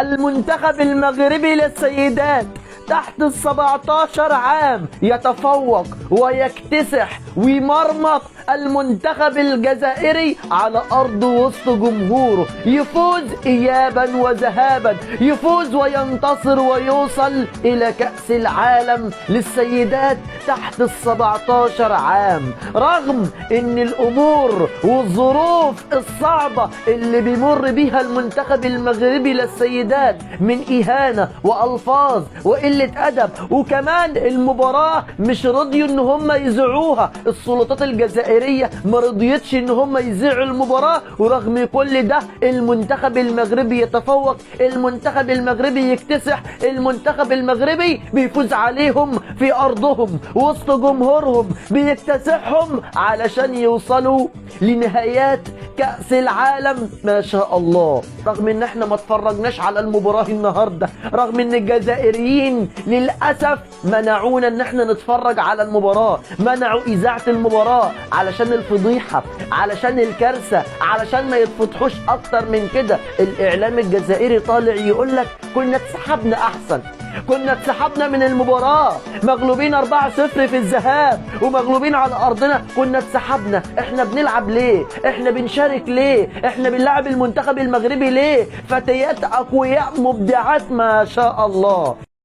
المنتخب المغربي للسيدات تحت ال17 عام يتفوق ويكتسح ويمرمط المنتخب الجزائري على أرض وسط جمهوره، يفوز إيابا وذهابا، يفوز وينتصر ويوصل إلى كأس العالم للسيدات تحت ال17 عام، رغم إن الأمور والظروف الصعبة اللي بيمر بيها المنتخب المغربي للسيدات من إهانة وألفاظ وقلة أدب، وكمان المباراة مش رضيوا إن هم يذيعوها، السلطات الجزائرية ما رضيتش إن هم يذيعوا المباراة، ورغم كل ده المنتخب المغربي يتفوق، المنتخب المغربي يكتسح، المنتخب المغربي بيفوز عليهم في أرضهم وسط جمهورهم، بيكتسحهم علشان يوصلوا لنهايات كأس العالم. ما شاء الله، رغم ان احنا ما اتفرجناش على المباراة النهاردة، رغم ان الجزائريين للأسف منعونا ان احنا نتفرج على المباراة، منعوا إذاعة المباراة علشان الفضيحة، علشان الكارثة، علشان ما يتفضحوش اكتر من كده. الاعلام الجزائري طالع يقول لك كنا اتسحبنا احسن، كنا اتسحبنا من المباراة، مغلوبين 4-0 في الذهاب ومغلوبين على أرضنا، كنا اتسحبنا. احنا بنلعب ليه؟ احنا بنشارك ليه؟ احنا بنلعب المنتخب المغربي ليه؟ فتيات أقوياء مبدعات ما شاء الله.